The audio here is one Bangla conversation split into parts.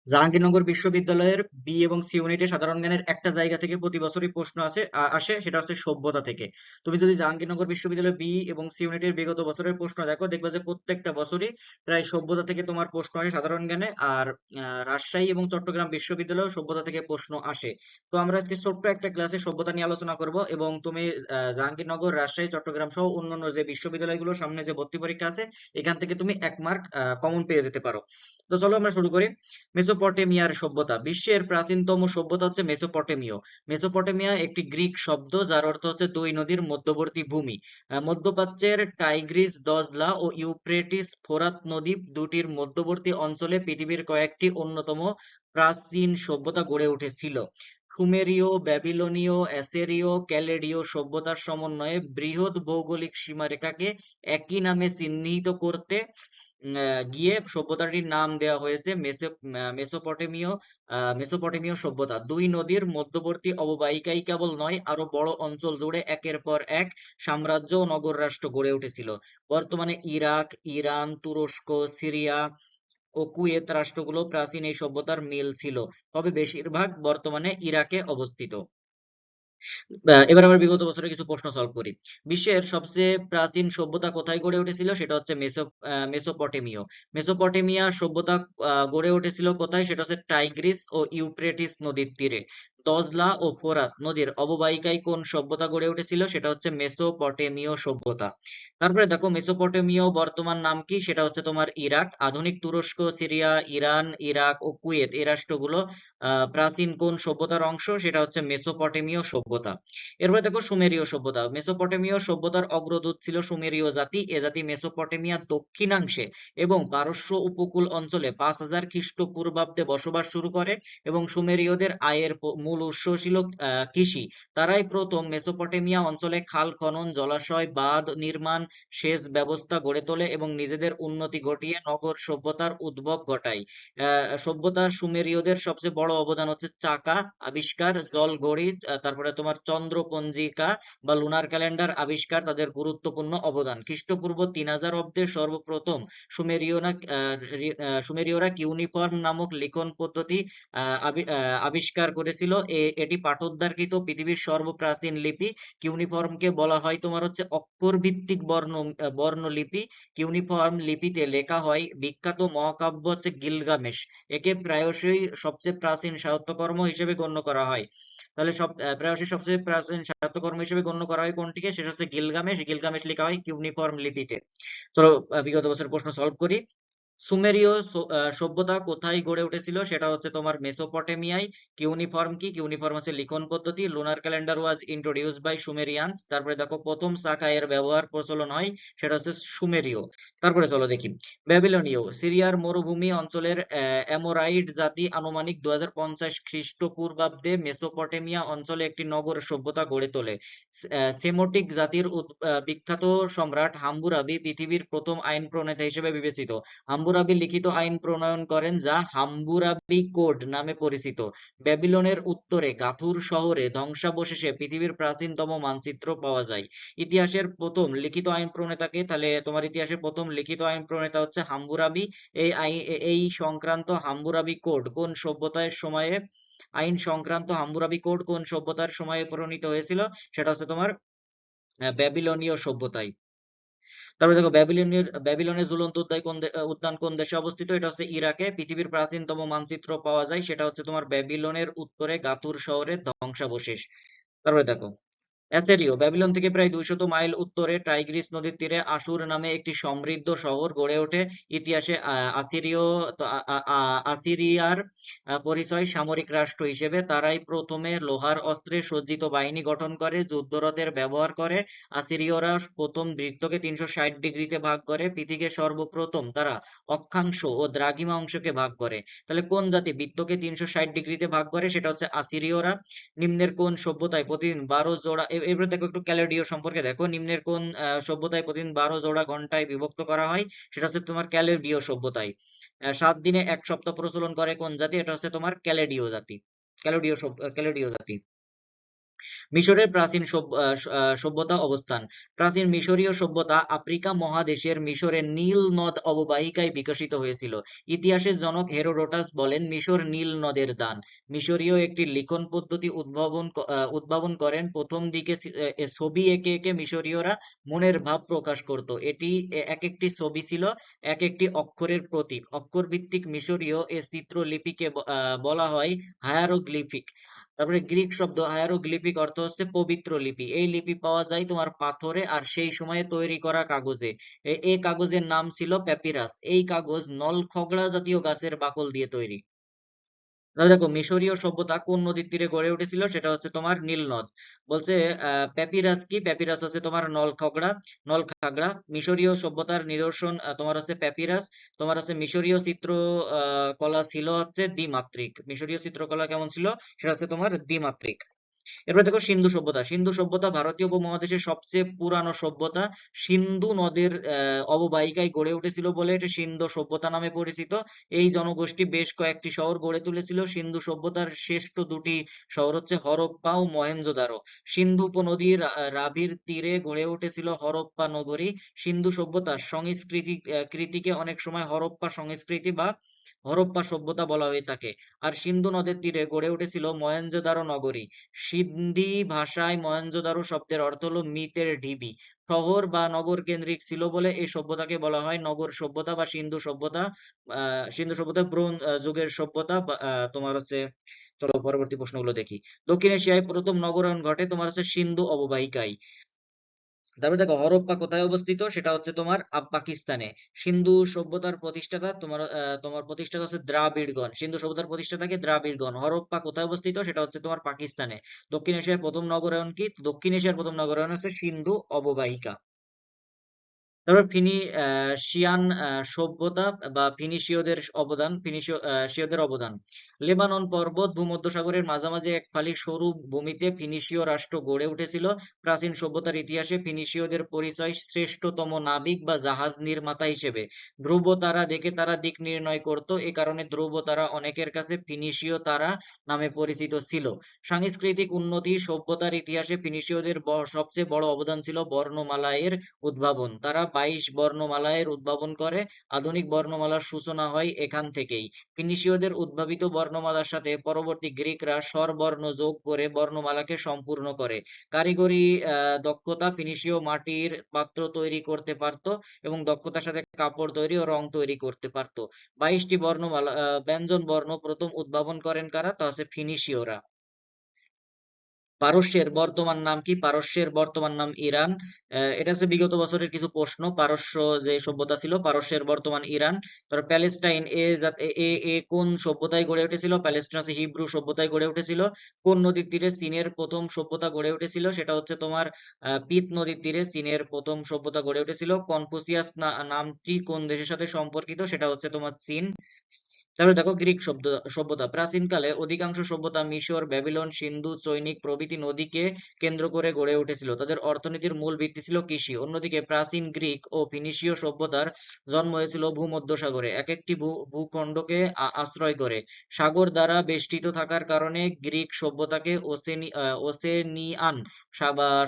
জাহাঙ্গীরনগর বিশ্ববিদ্যালয়ের বি এবং সি ইউনিটে সাধারণ জ্ঞানের একটা জায়গা থেকে প্রতি বছরই প্রশ্ন আসে, সেটা হচ্ছে সভ্যতা থেকে। তুমি যদি জাহাঙ্গীরনগর বিশ্ববিদ্যালয়ের বি এবং সি ইউনিটের বিগত বছরের প্রশ্ন দেখো, দেখবে যে প্রত্যেকটা বছরই প্রায় সভ্যতা থেকে তোমার প্রশ্ন আসে সাধারণ জ্ঞানে। আর রাজশাহী এবং চট্টগ্রাম বিশ্ববিদ্যালয়েও সভ্যতা থেকে প্রশ্ন আসে। তো আমরা আজকে ছোট্ট একটা ক্লাসে সভ্যতা নিয়ে আলোচনা করব, এবং তুমি জাহাঙ্গীরনগর, রাজশাহী, চট্টগ্রাম সহ অন্যান্য যে বিশ্ববিদ্যালয়গুলোর সামনে যে ভর্তি পরীক্ষা আছে, এখান থেকে তুমি 1 মার্ক কমন পেয়ে যেতে পারো। তো চলো আমরা শুরু করি। মেসোপটেমিয়ার সভ্যতা। বিশ্বের প্রাচীনতম সভ্যতা হচ্ছে মেসোপটেমীয়। মেসোপটেমিয়া একটি গ্রিক শব্দ যার অর্থ হচ্ছে দুই নদীর মধ্যবর্তী ভূমি। মধ্যপ্রাচ্যের টাইগ্রিস, দজলা ও ইউফ্রেটিস, ফোরাত নদী দুটির মধ্যবর্তী অঞ্চলে পৃথিবীর কয়েকটি অন্যতম প্রাচীন সভ্যতা গড়ে উঠেছিল। সুমেরীয়, ব্যাবিলনীয়, অ্যাসিরীয়, ক্যালেডীয় সভ্যতার সমন্বয়ে বৃহৎ ভৌগোলিক সীমারেখাকে একই নামে চিহ্নিত করতে গিয়ে সভ্যতাটির নাম দেওয়া হয়েছে মেসোপটেমীয়। মেসোপটেমীয় সভ্যতা দুই নদীর মধ্যবর্তী অববাহিকায় কেবল নয়, আরো বড় অঞ্চল জুড়ে একের পর এক সাম্রাজ্য ও নগর রাষ্ট্র গড়ে উঠেছিল। বর্তমানে ইরাক, ইরান, তুরস্ক, সিরিয়া ও কুয়েত রাষ্ট্রগুলো প্রাচীন এই সভ্যতার মিল ছিল, তবে বেশিরভাগ বর্তমানে ইরাকে অবস্থিত। এবার আবার বিগত বছরের কিছু প্রশ্ন সলভ করি। বিশ্বের সবচেয়ে প্রাচীন সভ্যতা কোথায় গড়ে উঠেছিল? সেটা হচ্ছে মেসোপটেমীয়। মেসোপটেমিয়া সভ্যতা গড়ে উঠেছিল কোথায়? সেটা হচ্ছে টাইগ্রিস ও ইউফ্রেটিস নদীর তীরে। দজলা ও ফোরাত নদীর অববাহিকায় কোন সভ্যতা গড়ে উঠেছিল? সেটা হচ্ছে মেসোপটেমীয় সভ্যতা। তারপরে দেখো, মেসোপটেমীয় বর্তমান নাম কি? সেটা হচ্ছে তোমার ইরাক। আধুনিক তুরস্ক, সিরিয়া, ইরান, ইরাক ও কুয়েত এই রাষ্ট্রগুলো প্রাচীন কোন সভ্যতার অংশ? সেটা হচ্ছে মেসোপটেমীয় সভ্যতা। এরপরে দেখো, সুমেরীয় সভ্যতা। মেসোপটেমীয় সভ্যতার অগ্রদূত ছিল সুমেরীয় জাতি। এ জাতি মেসোপটেমিয়ার দক্ষিণাংশে এবং পারস্য উপকূল অঞ্চলে 5000 খ্রিস্টপূর্বাব্দে বসবাস শুরু করে, এবং সুমেরীয়দের আয়ের মূল উৎস ছিল কৃষি। তারাই প্রথম মেসোপটেমিয়া অঞ্চলে খাল খনন, জলাশয়, বাঁধ নির্মাণ, সেচ ব্যবস্থা গড়ে তোলে এবং নিজেদের উন্নতি ঘটিয়ে নগর সভ্যতার উদ্ভব ঘটায়। সভ্যতার সুমেরীয়দের সবচেয়ে বড় অবদান হচ্ছে চাকা আবিষ্কার, জল ঘড়ি, তারপরে তোমার চন্দ্র পঞ্জিকা বা লুনার ক্যালেন্ডার আবিষ্কার তাদের গুরুত্বপূর্ণ অবদান। খ্রিস্টপূর্ব 3000 অব্দে সর্বপ্রথম সুমেরীয়রা কিউনিফর্ম নামক লিখন পদ্ধতি আবিষ্কার করেছিল। এটি পাঠোদ্ধারকৃত পৃথিবীর সর্বপ্রাচীন লিপি। কিউনিফর্মকে বলা হয় তোমার হচ্ছে অক্ষর ভিত্তিক বর্ণলিপি। কিউনিফর্ম লিপিতে লেখা হয় বিখ্যাত মহাকাব্য হচ্ছে গিলগামেশ। একে প্রায়শই সবচেয়ে প্রাচীন সাহিত্যকর্ম হিসেবে গণ্য করা হয়। তাহলে প্রায়শই সবচেয়ে প্রাচীন সাহিত্যকর্ম হিসেবে গণ্য করা হয় কোনটিকে? সেটা হচ্ছে গিলগামেশ। গিলগামেশ লেখা হয় কিউনিফর্ম লিপিতে। চলো বিগত বছর প্রশ্ন সলভ করি। সুমেরীয় সভ্যতা কোথায় গড়ে উঠেছিল? সেটা হচ্ছে তোমার মেসোপটেমিয়ায়। কিউনিফর্ম কি? কিউনিফর্ম হচ্ছে লিখন পদ্ধতি। Lunar calendar was introduced by Sumerians. তারপরে দেখো, প্রথম চাকা এর ব্যবহার প্রচলন হয়, সেটা হচ্ছে সুমেরীয়। তারপরে চলো দেখি, ব্যাবিলনীয়। সিরিয়ার মরুভূমি অঞ্চলের অ্যামোরাইট জাতি আনুমানিক 2050 খ্রিস্টপূর্বাব্দে মেসোপটেমিয়া অঞ্চলে একটি নগর সভ্যতা গড়ে তোলে। সেমোটিক জাতির বিখ্যাত সম্রাট হাম্বুরাবি পৃথিবীর প্রথম আইন প্রণেতা হিসেবে বিবেচিত। হাম্বুরাবি লিখিত আইন প্রণয়ন করেন যা হাম্বুরাবি কোড নামে পরিচিত। ব্যাবিলনের উত্তরে গাথুর শহরে ধ্বংসাবশেষে পৃথিবীর প্রাচীনতম মানচিত্র পাওয়া যায়। ইতিহাসের প্রথম লিখিত আইন প্রণেতাকে? তাহলে তোমার ইতিহাসের প্রথম লিখিত আইন প্রণেতা হচ্ছে হাম্বুরাবি। এই সংক্রান্ত হাম্বুরাবি কোড কোন সভ্যতার সময়ে আইন সংক্রান্ত হাম্বুরাবি কোড কোন সভ্যতার সময়ে প্রণীত হয়েছিল? সেটা হচ্ছে তোমার ব্যাবিলনীয় সভ্যতায়। তারপরে দেখো, ব্যাবিলনের ঝুলন্ত উদ্যান কোন দেশে অবস্থিত? এটা হচ্ছে ইরাকে। পৃথিবীর প্রাচীনতম মানচিত্র পাওয়া যায়, সেটা হচ্ছে তোমার ব্যাবিলনের উত্তরে গাতুর শহরের ধ্বংসাবশেষ। তারপরে দেখো, অ্যাসিরীয়। ব্যাবিলন থেকে প্রায় 200 মাইল উত্তরে টাইগ্রিস নদীর তীরে আসুর নামে একটি সমৃদ্ধ শহর গড়ে ওঠে। ইতিহাসে আসিরিয়ার পরিচয় সামরিক রাষ্ট্র হিসেবে। তারাই প্রথমে লোহার অস্ত্রে সজ্জিত বাহিনী গঠন করে, যুদ্ধরথের ব্যবহার করে। আসিরীয়রা প্রথম বৃত্তকে 360 ডিগ্রিতে ভাগ করে। পৃথিবীকে সর্বপ্রথম তারা অক্ষাংশ ও দ্রাঘিমা অংশকে ভাগ করে। তাহলে কোন জাতি বৃত্তকে 360 ডিগ্রিতে ভাগ করে? সেটা হচ্ছে আসিরীয়রা। নিম্নের কোন সভ্যতায় প্রতিদিন 12 জোড়া, এবারে দেখো একটু ক্যালেডীয় সম্পর্কে দেখো। নিম্নের কোন সভ্যতায় প্রতিদিন 12 জোড়া ঘন্টায় বিভক্ত করা হয়? সেটা হচ্ছে তোমার ক্যালেডীয় সভ্যতায়। 7 দিনে 1 সপ্তাহ প্রচলন করে কোন জাতি? এটা হচ্ছে তোমার ক্যালেডীয় জাতি। ক্যালেডীয় জাতি। মিশরের প্রাচীন সভ্যতা অবস্থান। প্রাচীন মিশরীয় সভ্যতা আফ্রিকা মহাদেশের মিশরের নীল নদ অববাহিকায় বিকশিত হয়েছিল। ইতিহাসের জনক হেরোডোটাস বলেন, মিশর নীল নদের দান। মিশরীয় একটি লিখন পদ্ধতি উদ্ভাবন করেন। প্রথম দিকে ছবি এঁকে এঁকে মিশরীয়রা মনের ভাব প্রকাশ করত। এটি এক একটি ছবি ছিল এক একটি অক্ষরের প্রতীক। অক্ষর ভিত্তিক মিশরীয় এ চিত্রলিপিকে বলা হয় হায়ারোগ্লিফিক। তারপরে গ্রিক শব্দ হায়ারোগ্লিফিক অর্থ হচ্ছে পবিত্র লিপি। এই লিপি পাওয়া যায় তোমার পাথরে আর সেই সময়ে তৈরি করা কাগজে। এই কাগজের নাম ছিল প্যাপিরাস। এই কাগজ নলখগড়া জাতীয় গাছের বাকল দিয়ে তৈরি। তাহলে দেখো মিশরীয় সভ্যতা কোন নদীর তীরে গড়ে উঠেছিল, সেটা হচ্ছে তোমার নীল নদ। বলছে প্যাপিরাস কি, প্যাপিরাস হচ্ছে তোমার নলখাগড়া। মিশরীয় সভ্যতার নিদর্শন তোমার হচ্ছে প্যাপিরাস। তোমার হচ্ছে মিশরীয় চিত্র কলা ছিল হচ্ছে দ্বিমাত্রিক। মিশরীয় চিত্রকলা কেমন ছিল, সেটা হচ্ছে তোমার দ্বিমাত্রিক। এরপর দেখো সিন্ধু সভ্যতা। সিন্ধু সভ্যতা ভারতীয় উপমহাদেশের সবচেয়ে পুরানো সভ্যতা। সিন্ধু নদের অববাহিকায় গড়ে উঠেছিল বলে এটি সিন্ধু সভ্যতা নামে পরিচিত। এই জনগোষ্ঠী বেশ কয়েকটি শহর গড়ে তুলেছিল। সিন্ধু সভ্যতার শ্রেষ্ঠ দুটি শহর হচ্ছে হরপ্পা ও মহেঞ্জোদারো। সিন্ধু উপনদীর রাভির তীরে গড়ে উঠেছিল হরপ্পা নগরী। সিন্ধু সভ্যতার কৃতিকে অনেক সময় হরপ্পা সংস্কৃতি বা হরপ্পা সভ্যতা বলা হয়ে থাকে। আর সিন্ধু নদের তীরে গড়ে উঠেছিল মহেঞ্জোদারো নগরী। সিন্ধি ভাষায় মহেঞ্জোদারো শব্দের অর্থ হলো মৃতের ঢিবি। শহর বা নগর কেন্দ্রিক ছিল বলে এই সভ্যতাকে বলা হয় নগর সভ্যতা বা সিন্ধু সভ্যতা। সিন্ধু সভ্যতা ব্রোঞ্জ যুগের সভ্যতা তোমার হচ্ছে, চলো পরবর্তী প্রশ্নগুলো দেখি। দক্ষিণ এশিয়ায় প্রথম নগরায়ণ ঘটে তোমার হচ্ছে সিন্ধু অববাহিকায়। তারপরে দেখো হরপ্পা কোথায় অবস্থিত, সেটা হচ্ছে তোমার পাকিস্তানে। সিন্ধু সভ্যতার প্রতিষ্ঠাতা তোমার প্রতিষ্ঠাতা হচ্ছে দ্রাবিড়গণ। সিন্ধু সভ্যতার প্রতিষ্ঠাতাকে দ্রাবিড়গণ। হরপ্পা কোথায় অবস্থিত, সেটা হচ্ছে তোমার পাকিস্তানে। দক্ষিণ এশিয়ার প্রথম নগরায়ণ কি, দক্ষিণ এশিয়ার প্রথম নগরায়ণ হচ্ছে সিন্ধু অববাহিকা। তারপর ফিনিশিয়ান সভ্যতা বা ফিনিশীয়দের অবদান। লেবানন পর্বত ভূমধ্যসাগরের মাঝামাঝি এক ফালি সরু ভূমিতে ফিনিশীয় রাষ্ট্র গড়ে উঠেছিল। প্রাচীন সভ্যতার ইতিহাসে ফিনিশীয়দের পরিচয় শ্রেষ্ঠতম নাবিক বা জাহাজ নির্মাতা হিসেবে। ধ্রুব তারা দেখে তারা দিক নির্ণয় করত, এ কারণে ধ্রুব তারা অনেকের কাছে ফিনিশীয় তারা নামে পরিচিত ছিল। সাংস্কৃতিক উন্নতি। সভ্যতার ইতিহাসে ফিনিশীয়দের সবচেয়ে বড় অবদান ছিল বর্ণমালার উদ্ভাবন। তারা 22 বর্ণমালার উদ্ভাবন করে। আধুনিক বর্ণমালার সূচনা হয় এখান থেকেই। ফিনিশীয়দের উদ্ভাবিত বর্ণমালার সাথে পরবর্তী গ্রিকরা স্বরবর্ণ যোগ করে বর্ণমালাকে সম্পূর্ণ করে। কারিগরি দক্ষতা। ফিনিশীয় মাটির পাত্র তৈরি করতে পারত এবং দক্ষতার সাথে কাপড় তৈরি ও রং তৈরি করতে পারত। 22টি ব্যঞ্জন বর্ণ প্রথম উদ্ভাবন করেন কারা, তা হচ্ছে ফিনিশীয়রা। পারস্যের বর্তমান নাম কি? পারস্যের বর্তমান নাম ইরান। এটা হচ্ছে বিগত বছরের কিছু প্রশ্ন। পারস্য যে সভ্যতা ছিল, পারস্যের বর্তমান ইরান। তারপর প্যালেস্টাইন এ কোন সভ্যতায় গড়ে উঠেছিল? প্যালেস্টাইন হচ্ছে হিব্রু সভ্যতায় গড়ে উঠেছিল। কোন নদীর তীরে চীনের প্রথম সভ্যতা গড়ে উঠেছিল? সেটা হচ্ছে তোমার পিত নদীর তীরে চীনের প্রথম সভ্যতা গড়ে উঠেছিল। কনফুসিয়াস নামটি কোন দেশের সাথে সম্পর্কিত? সেটা হচ্ছে তোমার চীন। তারপরে দেখো গ্রিক সভ্যতা। প্রাচীনকালে অধিকাংশ সভ্যতা মিশর, ব্যাবিলন, সিন্ধু, চৈনিক প্রভৃতি নদীকে কেন্দ্র করে গড়ে উঠেছিল। তাদের অর্থনীতির মূল ভিত্তি ছিল কৃষি। অন্যদিকে প্রাচীন গ্রিক ও ফিনিশীয় সভ্যতার জন্ম হয়েছিল ভূমধ্যসাগরে, এক একটি ভূখণ্ডকে আশ্রয় করে। সাগর দ্বারা বেষ্টিত থাকার কারণে গ্রিক সভ্যতাকে ওসেনিয়ান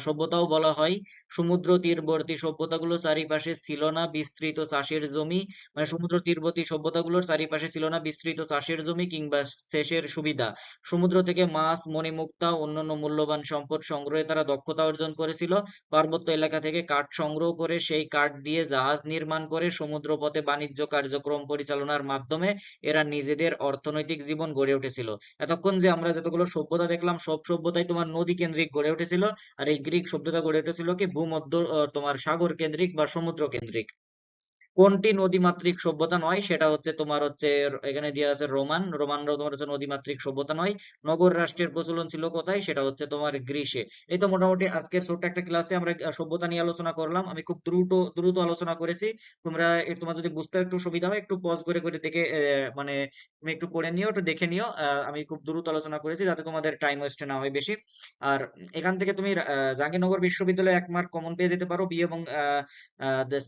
সভ্যতাও বলা হয়। সমুদ্র তীরবর্তী সভ্যতাগুলো চারিপাশে ছিল না বিস্তৃত চাষের জমি, মানে সমুদ্র তীরবর্তী সভ্যতাগুলোর চারিপাশে ছিল না বিস্তৃত চাষের জমি কিংবা সেচের সুবিধা। সমুদ্র থেকে মাছ, মণিমুক্তা ও অন্যান্য মূল্যবান সম্পদ সংগ্রহে তারা দক্ষতা অর্জন করেছিল। পার্বত্য এলাকা থেকে কাঠ সংগ্রহ করে সেই কাঠ দিয়ে জাহাজ নির্মাণ করে সমুদ্রপথে বাণিজ্য কার্যক্রম পরিচালনার মাধ্যমে এরা নিজেদের অর্থনৈতিক জীবন গড়ে উঠেছিল। এতক্ষণ যে আমরা যতগুলো সভ্যতা দেখলাম, সব সভ্যতাই তোমার নদী কেন্দ্রিক গড়ে উঠেছিল। আর এই গ্রিক সভ্যতা গড়ে উঠেছিল কি তোমার সাগর কেন্দ্রিক বা সমুদ্র কেন্দ্রিক। কোনটি নদীমাতৃক সভ্যতা নয়, সেটা হচ্ছে তোমার হচ্ছে এখানে দেওয়া আছে রোমানরাও তোমার হচ্ছে নদীমাতৃক সভ্যতা নয়। নগর রাষ্ট্রের প্রচলন ছিল কোথায়, সেটা হচ্ছে তোমার গ্রিসে। এই তো মোটামুটি আজকের ছোট্ট একটা ক্লাসে আমরা সভ্যতা নিয়ে আলোচনা করলাম। আমি খুব দ্রুত দ্রুত আলোচনা করেছি। তোমার যদি বুঝতে একটু সুবিধা হয় একটু পজ করে করে দেখে মানে তুমি একটু পড়ে নিও, একটু দেখে নিও। আমি খুব দ্রুত আলোচনা করেছি যাতে তোমাদের টাইম ওয়েস্ট না হয় বেশি। আর এখান থেকে তুমি জাহাঙ্গীরনগর বিশ্ববিদ্যালয়ে 1 মার্ক কমন পেয়ে যেতে পারো বি এবং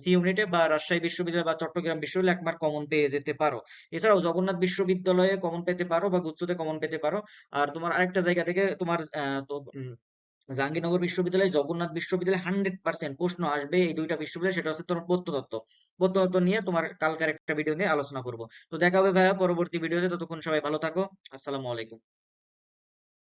সি ইউনিটে, বা রাজশাহী বিশ্ববিদ্যালয় বা চট্টগ্রাম বিশ্ববিদ্যালয়ে 1 মার্ক কমন পেয়ে যেতে পারো। এছাড়াও জগন্নাথ বিশ্ববিদ্যালয়ে কমন পেতে পারো বা গুচ্ছতে কমন পেতে পারো। আর তোমার আরেকটা জায়গা থেকে তোমার জাহাঙ্গীরনগর বিশ্ববিদ্যালয়, জগন্নাথ বিশ্ববিদ্যালয় 100% প্রশ্ন আসবে এই দুইটা বিশ্ববিদ্যালয়, সেটা হচ্ছে তোমার প্রত্নতত্ত্ব। প্রত্নতত্ত্ব নিয়ে তোমার কালকের একটা ভিডিও নিয়ে আলোচনা করব। তো দেখা হবে ভাইয়া পরবর্তী ভিডিওতে, ততক্ষণ সবাই ভালো থাকো। আসসালামু আলাইকুম।